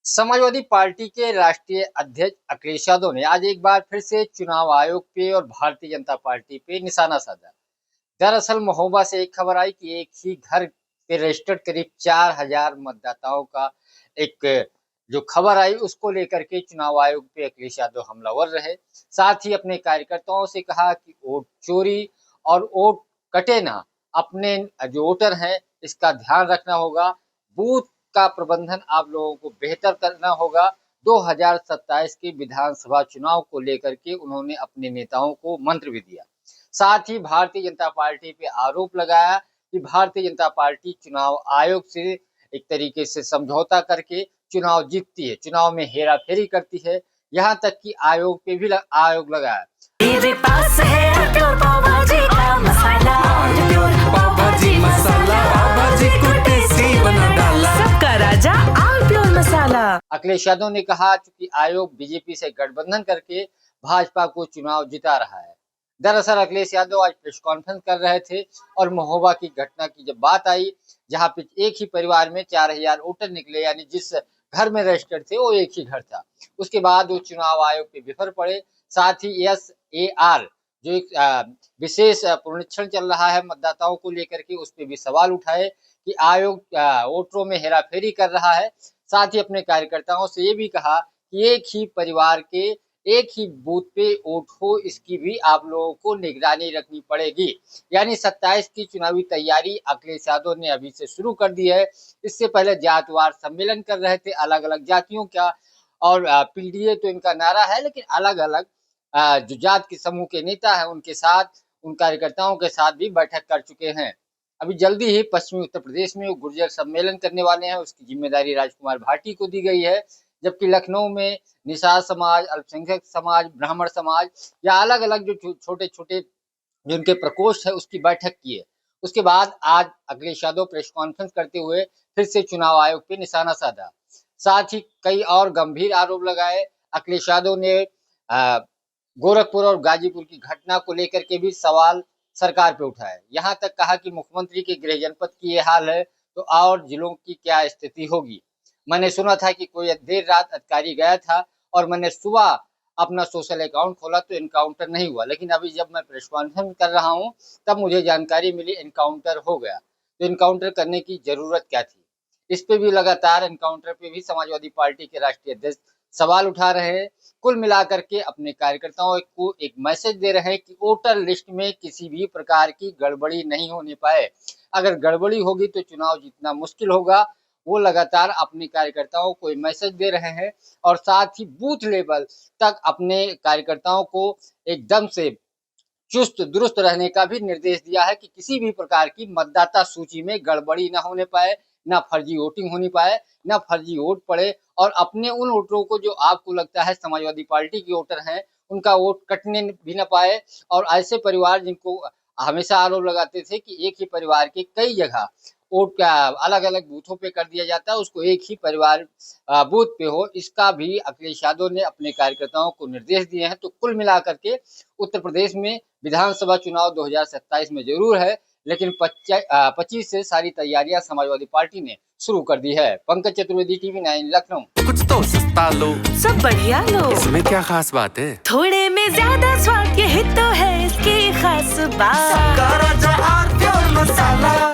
Samajwadi party के राष्ट्रीय अध्यक्ष अखिलेश यादव ने आज एक बार फिर से चुनाव आयोग पे और भारतीय जनता पार्टी पे निशाना साधा। दरअसल महोबा से एक खबर आई कि एक ही घर पे रजिस्टर्ड करीब 4000 मतदाताओं का एक जो खबर आई उसको लेकर के चुनाव आयोग पे अखिलेश यादव हमलावर रहे। साथ ही अपने कार्यकर्ताओं से कहा कि वोट चोरी और वोट कटे ना, अपने जो वोटर हैं इसका ध्यान रखना होगा। बूथ का प्रबंधन आप लोगों को बेहतर करना होगा। 2027 के विधानसभा चुनाव को लेकर के उन्होंने अपने नेताओं को मंत्र भी दिया। साथ ही भारतीय जनता पार्टी पे आरोप लगाया कि भारतीय जनता पार्टी चुनाव आयोग से एक तरीके से समझौता करके चुनाव जीतती है, चुनाव में हेरा फेरी करती है। यहाँ तक कि आयोग पे भी आयोग लगाया। मेरे पास है प्योर पाव भाजी का मसाला, पाव भाजी मसाला, पाव भाजी को टेस्टी बना डाला, सबका राजा आल प्योर मसाला। अखिलेश यादव ने कहा कि आयोग बीजेपी से गठबंधन करके भाजपा को चुनाव जिता रहा है। दरअसल अखिलेश यादव आज प्रेस कॉन्फ्रेंस कर रहे थे और महोबा की घटना की जब बात आई, जहां पे एक ही परिवार में 4000 वोटर निकले, यानी जिस घर में रजिस्टर्ड थे वो एक ही घर था, उसके बाद वो चुनाव आयोग पे विफल पड़े। साथ ही SAR जो एक विशेष पुनरीक्षण चल रहा है मतदाताओं को लेकर के, उस पर भी सवाल उठाए कि आयोग वोटरों में हेराफेरी कर रहा है। साथ ही अपने कार्यकर्ताओं से ये भी कहा कि एक ही परिवार के एक ही बूथ पे वोट हो, इसकी भी आप लोगों को निगरानी रखनी पड़ेगी। यानी 27 की चुनावी तैयारी अखिलेश यादव ने अभी से शुरू कर दी है। इससे पहले जातवार सम्मेलन कर रहे थे अलग अलग जातियों का, और PDA तो इनका नारा है, लेकिन अलग अलग जो जात के समूह के नेता हैं उनके साथ, उन कार्यकर्ताओं के साथ भी बैठक कर चुके हैं। अभी जल्दी ही पश्चिमी उत्तर प्रदेश में वो गुर्जर सम्मेलन करने वाले हैं, उसकी जिम्मेदारी राजकुमार भाटी को दी गई है। जबकि लखनऊ में निषाद समाज, अल्पसंख्यक समाज, ब्राह्मण समाज या अलग अलग जो छोटे छोटे जो उनके प्रकोष्ठ है उसकी बैठक की है। उसके बाद आज अखिलेश यादव प्रेस कॉन्फ्रेंस करते हुए फिर से चुनाव आयोग पे निशाना साधा। साथ ही कई और गंभीर आरोप लगाए। अखिलेश यादव ने गोरखपुर और गाजीपुर की घटना को लेकर के भी सवाल सरकार पे उठाए। यहाँ तक कहा कि मुख्यमंत्री के गृह जनपद की ये हाल है तो और जिलों की क्या स्थिति होगी। मैंने सुना था कि कोई देर रात अधिकारी गया था और मैंने सुबह अपना सोशल अकाउंट खोला तो इनकाउंटर नहीं हुआ, लेकिन अभी जब मैं प्रेस कॉन्फ्रेंस कर रहा हूँ तब मुझे जानकारी मिली इनकाउंटर हो गया। तो इनकाउंटर करने की जरूरत क्या थी? इस पे भी लगातार इनकाउंटर पे भी समाजवादी पार्टी के राष्ट्रीय अध्यक्ष सवाल उठा रहे हैं। कुल मिलाकर के अपने कार्यकर्ताओं को एक मैसेज दे रहे हैं कि वोटर लिस्ट में किसी भी प्रकार की गड़बड़ी नहीं होने पाए। अगर गड़बड़ी होगी तो चुनाव जीतना मुश्किल होगा। वो लगातार अपने कार्यकर्ताओं को मैसेज दे रहे हैं और साथ ही बूथ लेवल तक अपने कार्यकर्ताओं को एकदम से चुस्त दुरुस्त रहने का भी निर्देश दिया है कि किसी भी प्रकार की मतदाता सूची में गड़बड़ी न होने पाए, ना फर्जी वोटिंग होनी पाए, ना फर्जी वोट पड़े, और अपने उन वोटरों को जो आपको लगता है समाजवादी पार्टी के वोटर हैं उनका वोट कटने भी ना पाए। और ऐसे परिवार जिनको हमेशा आरोप लगाते थे कि एक ही परिवार के कई जगह वोट का अलग अलग बूथों पे कर दिया जाता है, उसको एक ही परिवार बूथ पे हो, इसका भी अखिलेश यादव ने अपने कार्यकर्ताओं को निर्देश दिए हैं। तो कुल मिलाकर के उत्तर प्रदेश में विधानसभा चुनाव 2027 में जरूर है, लेकिन 25 से सारी तैयारियां समाजवादी पार्टी ने शुरू कर दी है। पंकज चतुर्वेदी, TV9 लखनऊ। कुछ तो सस्ता लो, सब बढ़िया लो, इसमें क्या खास बात है? थोड़े में ज्यादा स्वाद, यही तो है इसकी खास बात। सबका राजा आल प्योर मसाला।